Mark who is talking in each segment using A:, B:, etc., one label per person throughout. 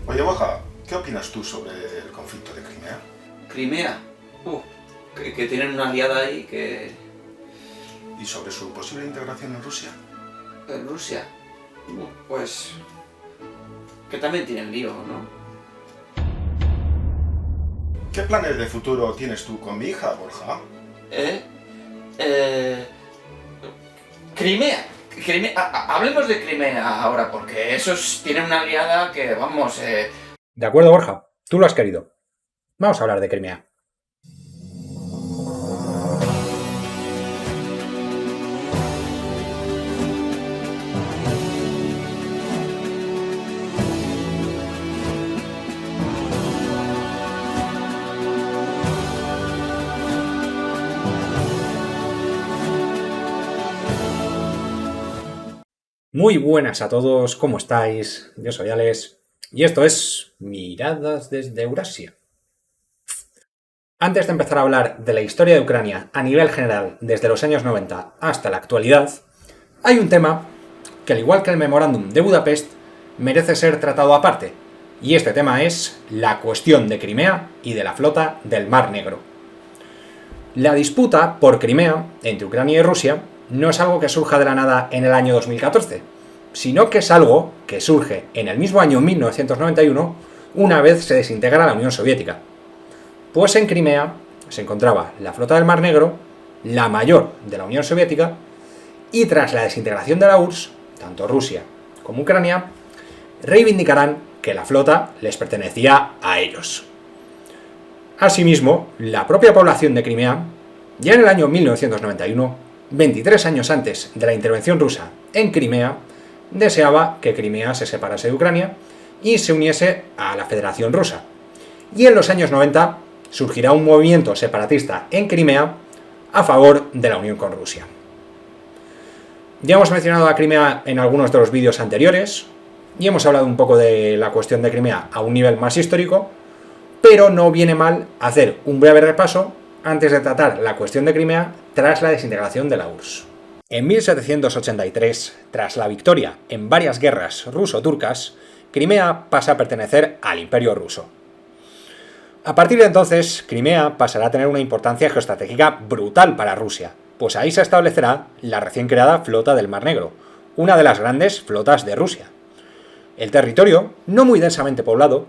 A: Oye, Borja, ¿qué opinas tú sobre el conflicto de Crimea?
B: Crimea. Que tienen una aliada ahí que...
A: ¿Y sobre su posible integración en Rusia?
B: En Rusia. Pues... que también tienen lío, ¿no?
A: ¿Qué planes de futuro tienes tú con mi hija, Borja?
B: Crimea. Hablemos de Crimea ahora, porque esos tienen una aliada que, vamos...
C: De acuerdo, Borja, tú lo has querido. Vamos a hablar de Crimea. Muy buenas a todos, ¿cómo estáis? Yo soy Alex y esto es Miradas desde Eurasia. Antes de empezar a hablar de la historia de Ucrania a nivel general desde los años 90 hasta la actualidad, hay un tema que, al igual que el memorándum de Budapest, merece ser tratado aparte, y este tema es la cuestión de Crimea y de la flota del Mar Negro. La disputa por Crimea entre Ucrania y Rusia no es algo que surja de la nada en el año 2014, sino que es algo que surge en el mismo año 1991, una vez se desintegra la Unión Soviética. Pues en Crimea se encontraba la flota del Mar Negro, la mayor de la Unión Soviética, y tras la desintegración de la URSS, tanto Rusia como Ucrania reivindicarán que la flota les pertenecía a ellos. Asimismo, la propia población de Crimea, ya en el año 1991, 23 años antes de la intervención rusa en Crimea, deseaba que Crimea se separase de Ucrania y se uniese a la Federación Rusa. Y en los años 90 surgirá un movimiento separatista en Crimea a favor de la unión con Rusia. Ya hemos mencionado a Crimea en algunos de los vídeos anteriores y hemos hablado un poco de la cuestión de Crimea a un nivel más histórico, pero no viene mal hacer un breve repaso antes de tratar la cuestión de Crimea tras la desintegración de la URSS. En 1783, tras la victoria en varias guerras ruso-turcas, Crimea pasa a pertenecer al Imperio ruso. A partir de entonces, Crimea pasará a tener una importancia geoestratégica brutal para Rusia, pues ahí se establecerá la recién creada Flota del Mar Negro, una de las grandes flotas de Rusia. El territorio, no muy densamente poblado,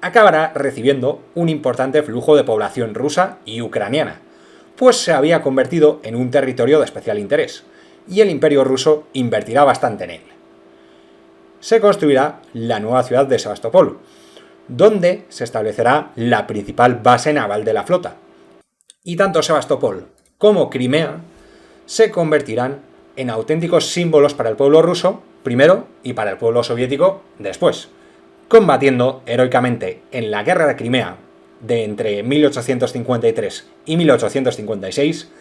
C: acabará recibiendo un importante flujo de población rusa y ucraniana, pues se había convertido en un territorio de especial interés, y el Imperio ruso invertirá bastante en él. Se construirá la nueva ciudad de Sebastopol, donde se establecerá la principal base naval de la flota, y tanto Sebastopol como Crimea se convertirán en auténticos símbolos para el pueblo ruso primero y para el pueblo soviético después, combatiendo heroicamente en la Guerra de Crimea de entre 1853 y 1856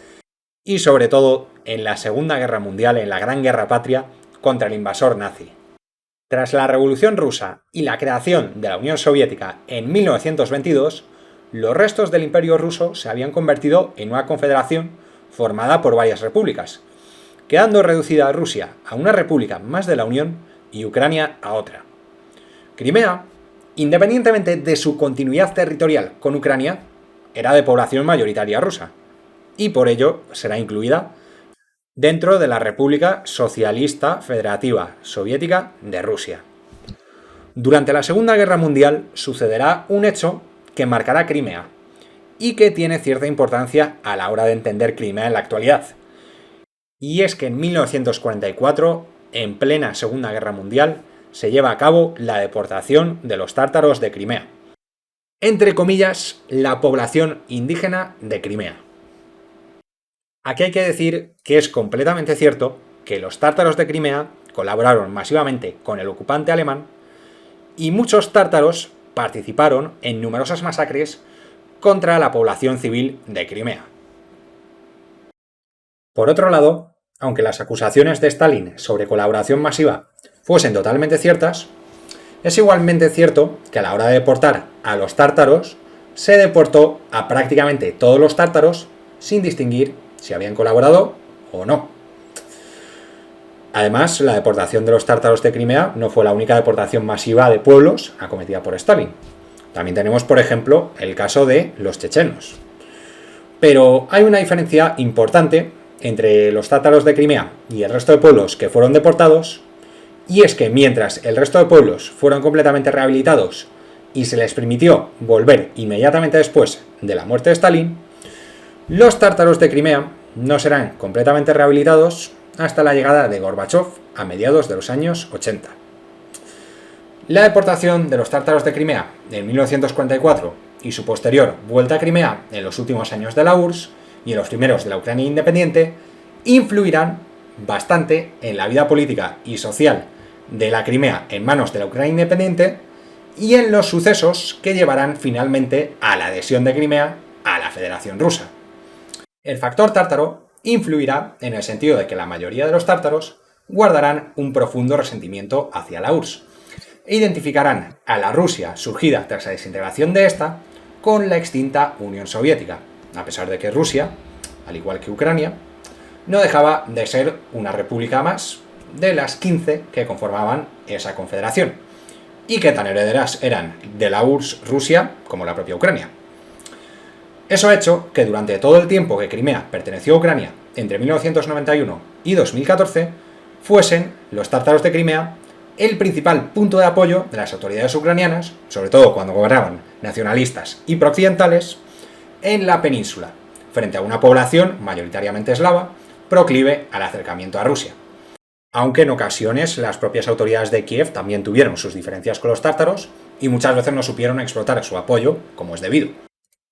C: y sobre todo en la Segunda Guerra Mundial, en la Gran Guerra Patria, contra el invasor nazi. Tras la Revolución Rusa y la creación de la Unión Soviética en 1922, los restos del Imperio ruso se habían convertido en una confederación formada por varias repúblicas, quedando reducida Rusia a una república más de la Unión y Ucrania a otra. Crimea, independientemente de su continuidad territorial con Ucrania, era de población mayoritaria rusa, y por ello será incluida dentro de la República Socialista Federativa Soviética de Rusia. Durante la Segunda Guerra Mundial sucederá un hecho que marcará Crimea, y que tiene cierta importancia a la hora de entender Crimea en la actualidad. Y es que en 1944, en plena Segunda Guerra Mundial, se lleva a cabo la deportación de los tártaros de Crimea. Entre comillas, la población indígena de Crimea. Aquí hay que decir que es completamente cierto que los tártaros de Crimea colaboraron masivamente con el ocupante alemán y muchos tártaros participaron en numerosas masacres contra la población civil de Crimea. Por otro lado, aunque las acusaciones de Stalin sobre colaboración masiva fuesen totalmente ciertas, es igualmente cierto que a la hora de deportar a los tártaros, se deportó a prácticamente todos los tártaros sin distinguir si habían colaborado o no. Además, la deportación de los tártaros de Crimea no fue la única deportación masiva de pueblos acometida por Stalin. También tenemos, por ejemplo, el caso de los chechenos. Pero hay una diferencia importante entre los tártaros de Crimea y el resto de pueblos que fueron deportados, y es que mientras el resto de pueblos fueron completamente rehabilitados y se les permitió volver inmediatamente después de la muerte de Stalin, los tártaros de Crimea no serán completamente rehabilitados hasta la llegada de Gorbachov a mediados de los años 80. La deportación de los tártaros de Crimea en 1944 y su posterior vuelta a Crimea en los últimos años de la URSS y en los primeros de la Ucrania independiente influirán bastante en la vida política y social de la Crimea en manos de la Ucrania independiente y en los sucesos que llevarán finalmente a la adhesión de Crimea a la Federación Rusa. El factor tártaro influirá en el sentido de que la mayoría de los tártaros guardarán un profundo resentimiento hacia la URSS e identificarán a la Rusia surgida tras la desintegración de esta con la extinta Unión Soviética, a pesar de que Rusia, al igual que Ucrania, no dejaba de ser una república más de las 15 que conformaban esa confederación, y que tan herederas eran de la URSS Rusia como la propia Ucrania. Eso ha hecho que durante todo el tiempo que Crimea perteneció a Ucrania, entre 1991 y 2014, fuesen los tártaros de Crimea el principal punto de apoyo de las autoridades ucranianas, sobre todo cuando gobernaban nacionalistas y prooccidentales, en la península, frente a una población mayoritariamente eslava, proclive al acercamiento a Rusia. Aunque en ocasiones las propias autoridades de Kiev también tuvieron sus diferencias con los tártaros y muchas veces no supieron explotar su apoyo como es debido.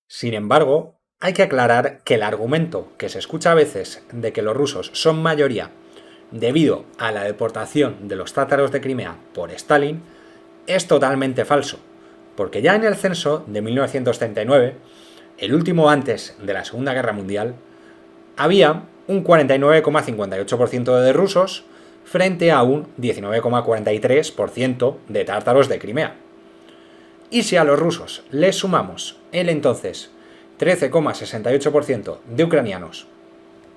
C: Sin embargo, hay que aclarar que el argumento que se escucha a veces de que los rusos son mayoría debido a la deportación de los tártaros de Crimea por Stalin es totalmente falso, porque ya en el censo de 1939, el último antes de la Segunda Guerra Mundial, había un 49,58% de rusos frente a un 19,43% de tártaros de Crimea. Y si a los rusos les sumamos el entonces 13,68% de ucranianos,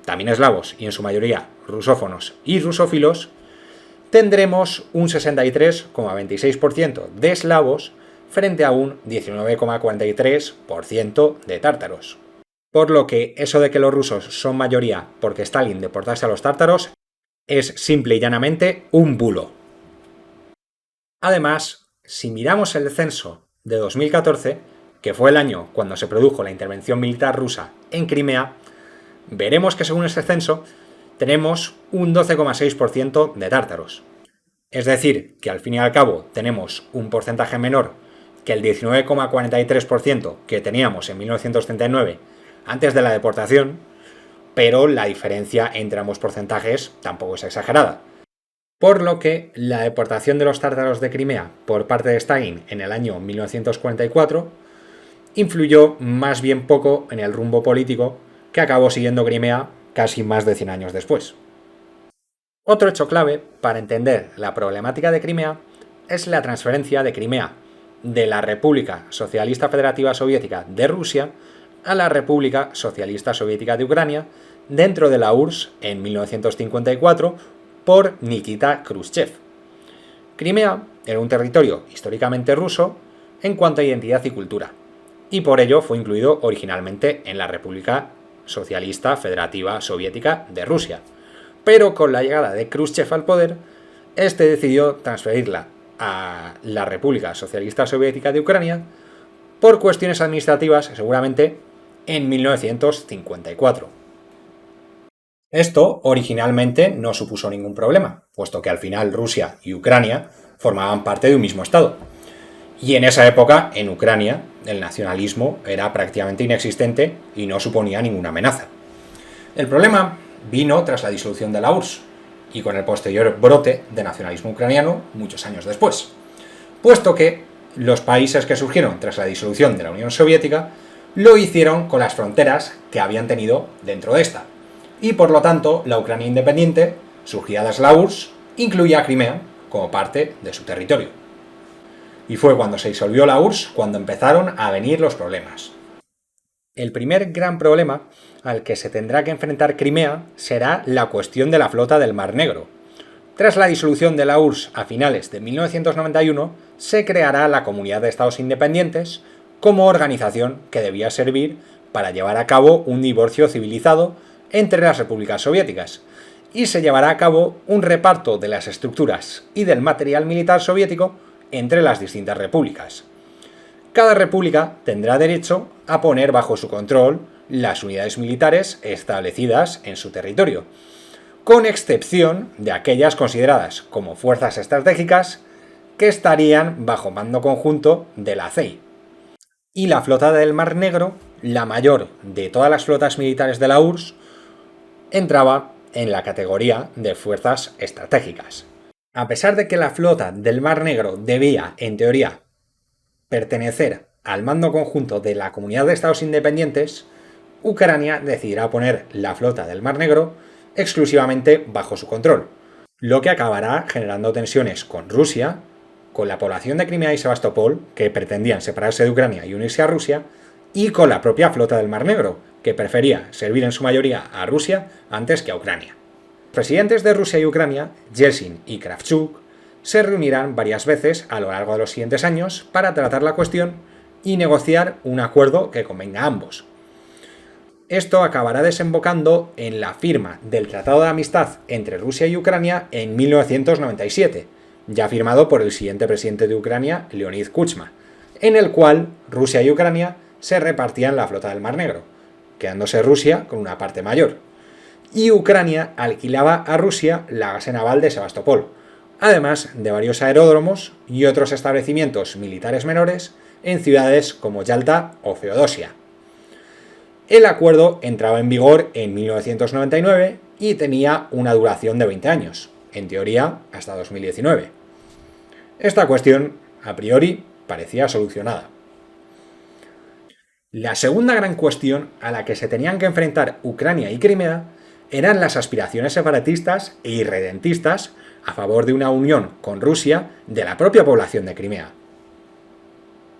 C: también eslavos y en su mayoría rusófonos y rusófilos, tendremos un 63,26% de eslavos frente a un 19,43% de tártaros. Por lo que eso de que los rusos son mayoría porque Stalin deportase a los tártaros es simple y llanamente un bulo. Además, si miramos el censo de 2014, que fue el año cuando se produjo la intervención militar rusa en Crimea, veremos que según ese censo tenemos un 12,6% de tártaros. Es decir, que al fin y al cabo tenemos un porcentaje menor que el 19,43% que teníamos en 1939 antes de la deportación, pero la diferencia entre ambos porcentajes tampoco es exagerada. Por lo que la deportación de los tártaros de Crimea por parte de Stalin en el año 1944 influyó más bien poco en el rumbo político que acabó siguiendo Crimea casi más de 100 años después. Otro hecho clave para entender la problemática de Crimea es la transferencia de Crimea de la República Socialista Federativa Soviética de Rusia a la República Socialista Soviética de Ucrania dentro de la URSS en 1954 por Nikita Khrushchev. Crimea era un territorio históricamente ruso en cuanto a identidad y cultura, y por ello fue incluido originalmente en la República Socialista Federativa Soviética de Rusia. Pero con la llegada de Khrushchev al poder, este decidió transferirla a la República Socialista Soviética de Ucrania por cuestiones administrativas, seguramente en 1954. Esto originalmente no supuso ningún problema, puesto que al final Rusia y Ucrania formaban parte de un mismo estado. Y en esa época, en Ucrania, el nacionalismo era prácticamente inexistente y no suponía ninguna amenaza. El problema vino tras la disolución de la URSS y con el posterior brote de nacionalismo ucraniano muchos años después, puesto que los países que surgieron tras la disolución de la Unión Soviética lo hicieron con las fronteras que habían tenido dentro de esta, y por lo tanto la Ucrania independiente, surgida de la URSS, incluía a Crimea como parte de su territorio. Y fue cuando se disolvió la URSS cuando empezaron a venir los problemas. El primer gran problema al que se tendrá que enfrentar Crimea será la cuestión de la flota del Mar Negro, Tras la disolución de la URSS a finales de 1991, se creará la Comunidad de Estados Independientes como organización que debía servir para llevar a cabo un divorcio civilizado entre las repúblicas soviéticas, y se llevará a cabo un reparto de las estructuras y del material militar soviético entre las distintas repúblicas. Cada república tendrá derecho a poner bajo su control las unidades militares establecidas en su territorio, con excepción de aquellas consideradas como fuerzas estratégicas que estarían bajo mando conjunto de la CEI. Y la flota del Mar Negro, la mayor de todas las flotas militares de la URSS, entraba en la categoría de fuerzas estratégicas. A pesar de que la flota del Mar Negro debía, en teoría, pertenecer al mando conjunto de la Comunidad de Estados Independientes, Ucrania decidirá poner la flota del Mar Negro exclusivamente bajo su control, lo que acabará generando tensiones con Rusia, con la población de Crimea y Sebastopol, que pretendían separarse de Ucrania y unirse a Rusia, y con la propia flota del Mar Negro, que prefería servir en su mayoría a Rusia antes que a Ucrania. Los presidentes de Rusia y Ucrania, Yeltsin y Kravchuk, se reunirán varias veces a lo largo de los siguientes años para tratar la cuestión y negociar un acuerdo que convenga a ambos. Esto acabará desembocando en la firma del Tratado de Amistad entre Rusia y Ucrania en 1997, ya firmado por el siguiente presidente de Ucrania, Leonid Kuchma, en el cual Rusia y Ucrania se repartían la flota del Mar Negro, quedándose Rusia con una parte mayor, y Ucrania alquilaba a Rusia la base naval de Sebastopol, además de varios aeródromos y otros establecimientos militares menores en ciudades como Yalta o Feodosia. El acuerdo entraba en vigor en 1999 y tenía una duración de 20 años, en teoría hasta 2019. Esta cuestión, a priori, parecía solucionada. La segunda gran cuestión a la que se tenían que enfrentar Ucrania y Crimea eran las aspiraciones separatistas e irredentistas a favor de una unión con Rusia de la propia población de Crimea.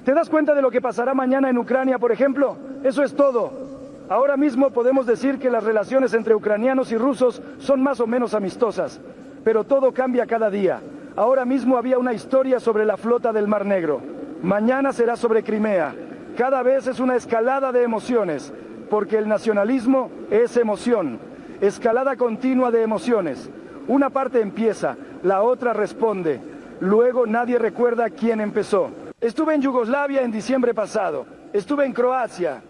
D: ¿Te das cuenta de lo que pasará mañana en Ucrania, por ejemplo? Eso es todo. Ahora mismo podemos decir que las relaciones entre ucranianos y rusos son más o menos amistosas, pero todo cambia cada día. Ahora mismo había una historia sobre la flota del Mar Negro. Mañana será sobre Crimea. Cada vez es una escalada de emociones, porque el nacionalismo es emoción. Escalada continua de emociones. Una parte empieza, la otra responde. Luego nadie recuerda quién empezó. Estuve en Yugoslavia en diciembre pasado. Estuve en Croacia,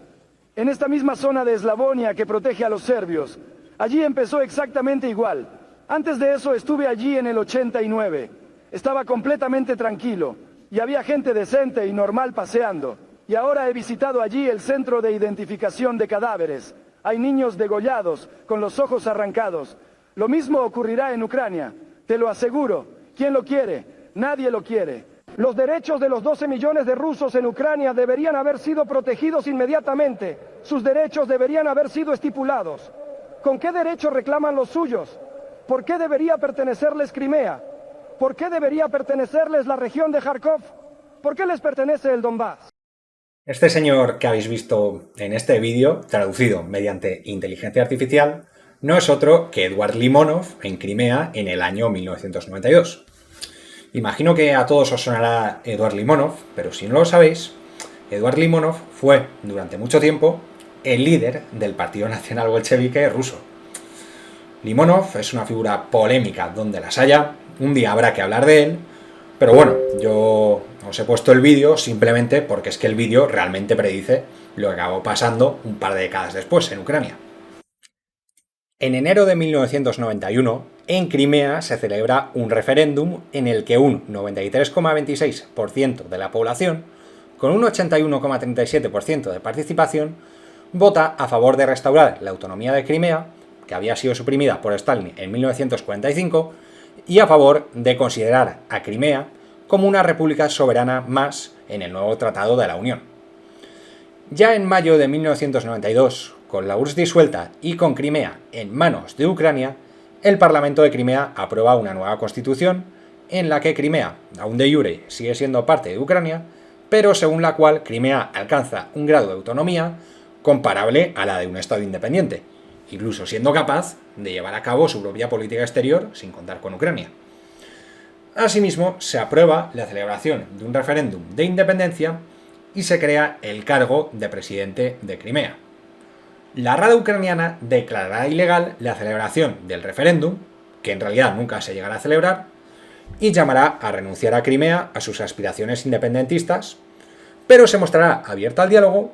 D: en esta misma zona de Eslavonia que protege a los serbios. Allí empezó exactamente igual. Antes de eso estuve allí en el 89. Estaba completamente tranquilo y había gente decente y normal paseando. Y ahora he visitado allí el centro de identificación de cadáveres. Hay niños degollados, con los ojos arrancados. Lo mismo ocurrirá en Ucrania, te lo aseguro. ¿Quién lo quiere? Nadie lo quiere. Los derechos de los 12 millones de rusos en Ucrania deberían haber sido protegidos inmediatamente. Sus derechos deberían haber sido estipulados. ¿Con qué derecho reclaman los suyos? ¿Por qué debería pertenecerles Crimea? ¿Por qué debería pertenecerles la región de Kharkov? ¿Por qué les pertenece el Donbass?
C: Este señor que habéis visto en este vídeo, traducido mediante inteligencia artificial, no es otro que Eduard Limonov en Crimea en el año 1992. Imagino que a todos os sonará Eduard Limonov, pero si no lo sabéis, Eduard Limonov fue durante mucho tiempo el líder del Partido Nacional Bolchevique ruso. Limonov es una figura polémica donde las haya, un día habrá que hablar de él, pero bueno, yo os he puesto el vídeo simplemente porque es que el vídeo realmente predice lo que acabó pasando un par de décadas después en Ucrania. En enero de 1991, en Crimea se celebra un referéndum en el que un 93,26% de la población, con un 81,37% de participación, vota a favor de restaurar la autonomía de Crimea, que había sido suprimida por Stalin en 1945, y a favor de considerar a Crimea como una república soberana más en el nuevo Tratado de la Unión. Ya en mayo de 1992, con la URSS disuelta y con Crimea en manos de Ucrania, el Parlamento de Crimea aprueba una nueva constitución en la que Crimea, aún de iure, sigue siendo parte de Ucrania, pero según la cual Crimea alcanza un grado de autonomía comparable a la de un Estado independiente, incluso siendo capaz de llevar a cabo su propia política exterior sin contar con Ucrania. Asimismo, se aprueba la celebración de un referéndum de independencia y se crea el cargo de presidente de Crimea. La Rada ucraniana declarará ilegal la celebración del referéndum, que en realidad nunca se llegará a celebrar, y llamará a renunciar a Crimea a sus aspiraciones independentistas, pero se mostrará abierta al diálogo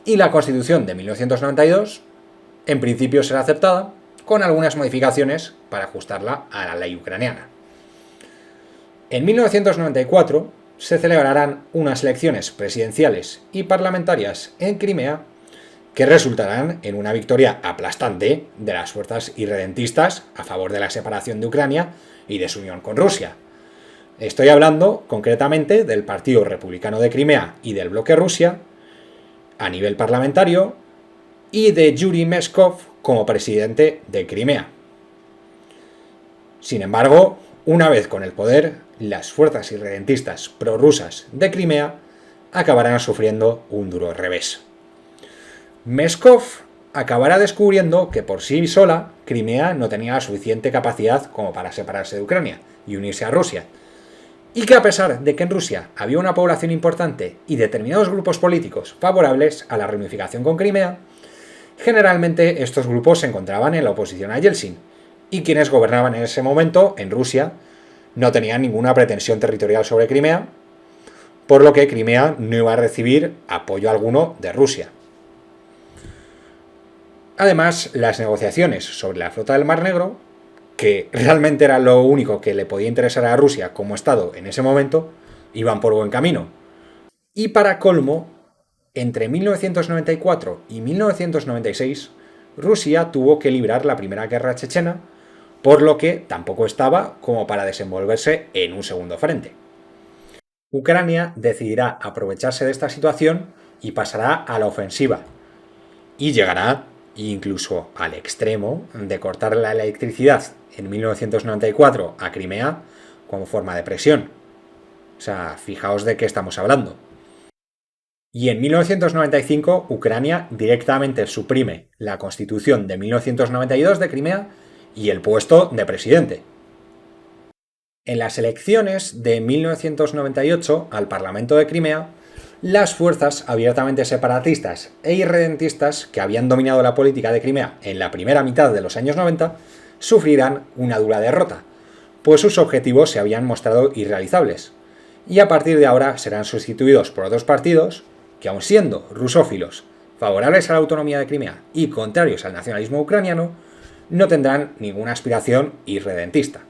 C: y la Constitución de 1992 en principio será aceptada, con algunas modificaciones para ajustarla a la ley ucraniana. En 1994 se celebrarán unas elecciones presidenciales y parlamentarias en Crimea que resultarán en una victoria aplastante de las fuerzas irredentistas a favor de la separación de Ucrania y de su unión con Rusia. Estoy hablando concretamente del Partido Republicano de Crimea y del Bloque Rusia a nivel parlamentario y de Yuri Meskov como presidente de Crimea. Sin embargo, una vez con el poder, las fuerzas irredentistas prorrusas de Crimea acabarán sufriendo un duro revés. Meskov acabará descubriendo que por sí sola Crimea no tenía la suficiente capacidad como para separarse de Ucrania y unirse a Rusia, y que a pesar de que en Rusia había una población importante y determinados grupos políticos favorables a la reunificación con Crimea, generalmente estos grupos se encontraban en la oposición a Yeltsin, y quienes gobernaban en ese momento en Rusia no tenían ninguna pretensión territorial sobre Crimea, por lo que Crimea no iba a recibir apoyo alguno de Rusia. Además, las negociaciones sobre la flota del Mar Negro, que realmente era lo único que le podía interesar a Rusia como Estado en ese momento, iban por buen camino. Y para colmo, entre 1994 y 1996, Rusia tuvo que librar la primera guerra chechena, por lo que tampoco estaba como para desenvolverse en un segundo frente. Ucrania decidirá aprovecharse de esta situación y pasará a la ofensiva, y llegará incluso al extremo de cortar la electricidad en 1994 a Crimea como forma de presión. O sea, fijaos de qué estamos hablando. Y en 1995 Ucrania directamente suprime la Constitución de 1992 de Crimea y el puesto de presidente. En las elecciones de 1998 al Parlamento de Crimea, las fuerzas abiertamente separatistas e irredentistas que habían dominado la política de Crimea en la primera mitad de los años 90 sufrirán una dura derrota, pues sus objetivos se habían mostrado irrealizables, y a partir de ahora serán sustituidos por otros partidos que, aun siendo rusófilos, favorables a la autonomía de Crimea y contrarios al nacionalismo ucraniano, no tendrán ninguna aspiración irredentista.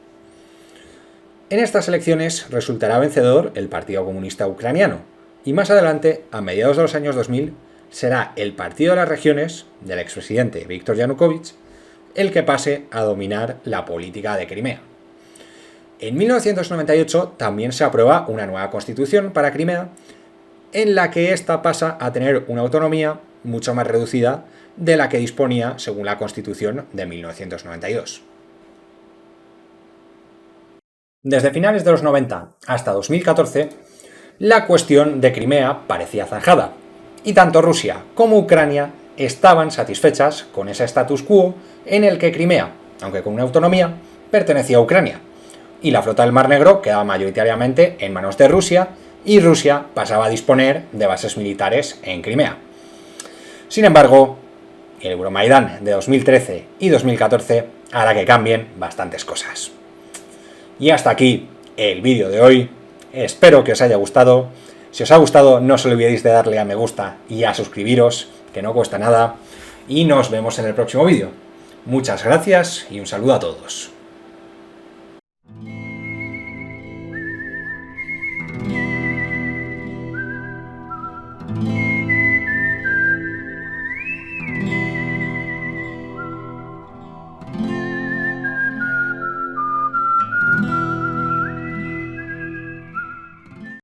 C: En estas elecciones resultará vencedor el Partido Comunista Ucraniano, y más adelante, a mediados de los años 2000, será el Partido de las Regiones del expresidente Viktor Yanukovych el que pase a dominar la política de Crimea. En 1998 también se aprueba una nueva constitución para Crimea, en la que ésta pasa a tener una autonomía mucho más reducida de la que disponía según la Constitución de 1992. Desde finales de los 90 hasta 2014, la cuestión de Crimea parecía zanjada, y tanto Rusia como Ucrania estaban satisfechas con ese status quo en el que Crimea, aunque con una autonomía, pertenecía a Ucrania, y la flota del Mar Negro quedaba mayoritariamente en manos de Rusia, y Rusia pasaba a disponer de bases militares en Crimea. Sin embargo, el Euromaidán de 2013 y 2014 hará que cambien bastantes cosas. Y hasta aquí el vídeo de hoy. Espero que os haya gustado. Si os ha gustado, no os olvidéis de darle a me gusta y a suscribiros, que no cuesta nada. Y nos vemos en el próximo vídeo. Muchas gracias y un saludo a todos.